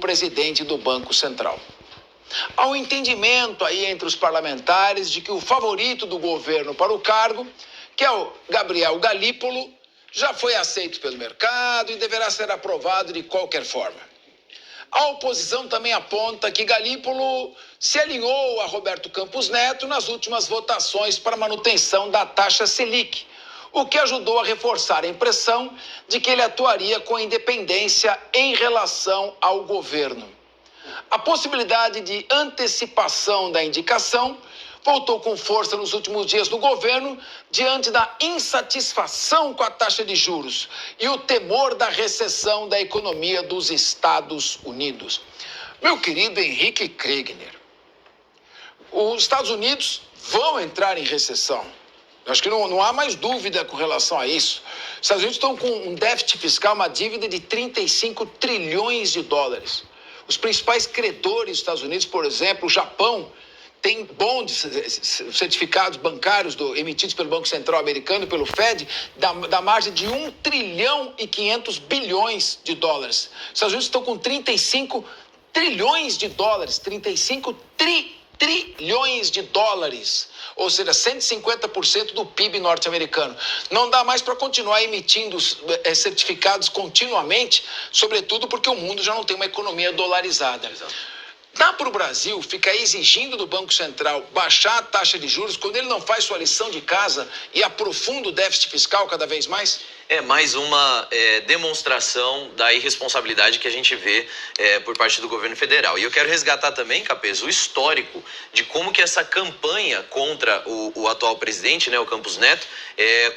presidente do Banco Central. Há um entendimento aí entre os parlamentares de que o favorito do governo para o cargo, que é o Gabriel Galípolo, já foi aceito pelo mercado e deverá ser aprovado de qualquer forma. A oposição também aponta que Galípolo se alinhou a Roberto Campos Neto nas últimas votações para manutenção da taxa Selic, o que ajudou a reforçar a impressão de que ele atuaria com independência em relação ao governo. A possibilidade de antecipação da indicação voltou com força nos últimos dias no governo diante da insatisfação com a taxa de juros e o temor da recessão da economia dos Estados Unidos. Meu querido Henrique Kriegner, os Estados Unidos vão entrar em recessão. Eu acho que não há mais dúvida com relação a isso. Os Estados Unidos estão com um déficit fiscal, uma dívida de 35 trilhões de dólares. Os principais credores dos Estados Unidos, por exemplo, o Japão, tem bonds, certificados bancários emitidos pelo Banco Central americano e pelo Fed, da margem de 1 trilhão e 500 bilhões de dólares. Os Estados Unidos estão com 35 trilhões de dólares, 35 trilhões de dólares, ou seja, 150% do PIB norte-americano. Não dá mais para continuar emitindo certificados continuamente, sobretudo porque o mundo já não tem uma economia dolarizada. Exato. Dá para o Brasil ficar exigindo do Banco Central baixar a taxa de juros quando ele não faz sua lição de casa e aprofunda o déficit fiscal cada vez mais? É mais uma demonstração da irresponsabilidade que a gente vê por parte do governo federal. E eu quero resgatar também, Capês, o histórico de como que essa campanha contra o atual presidente, né, o Campos Neto,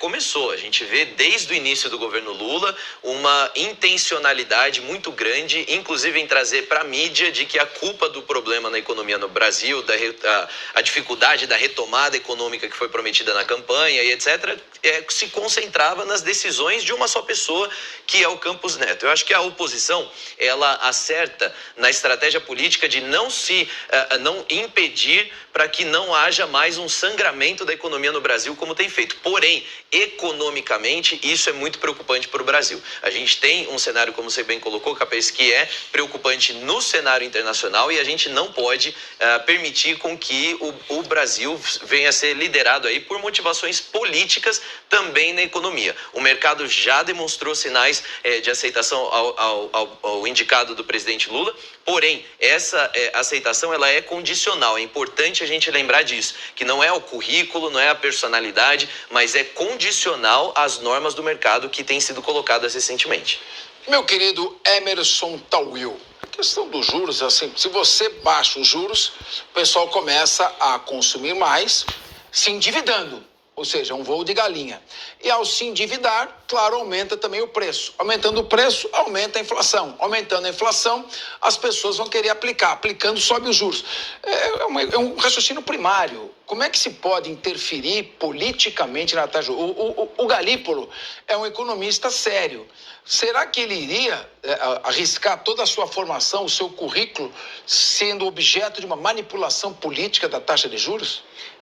começou. A gente vê desde o início do governo Lula uma intencionalidade muito grande, inclusive em trazer para a mídia de que a culpa do problema na economia no Brasil, a dificuldade da retomada econômica que foi prometida na campanha e etc., se concentrava nas decisões de uma só pessoa, que é o Campos Neto. Eu acho que a oposição, ela acerta na estratégia política de não impedir para que não haja mais um sangramento da economia no Brasil, como tem feito. Porém, economicamente, isso é muito preocupante para o Brasil. A gente tem um cenário, como você bem colocou, Capês, que é preocupante no cenário internacional e a gente não pode permitir com que o Brasil venha a ser liderado aí por motivações políticas também na economia. O mercado já demonstrou sinais de aceitação ao indicado do presidente Lula, porém, essa aceitação ela é condicional. É importante a gente lembrar disso, que não é o currículo, não é a personalidade, mas é condicional às normas do mercado que têm sido colocadas recentemente. Meu querido Emerson Tawil, a questão dos juros, assim, se você baixa os juros, o pessoal começa a consumir mais, se endividando. Ou seja, um voo de galinha. E ao se endividar, claro, aumenta também o preço. Aumentando o preço, aumenta a inflação. Aumentando a inflação, as pessoas vão querer aplicar. Aplicando, sobe os juros. É um raciocínio primário. Como é que se pode interferir politicamente na taxa? O Galípolo é um economista sério. Será que ele iria arriscar toda a sua formação, o seu currículo, sendo objeto de uma manipulação política da taxa de juros?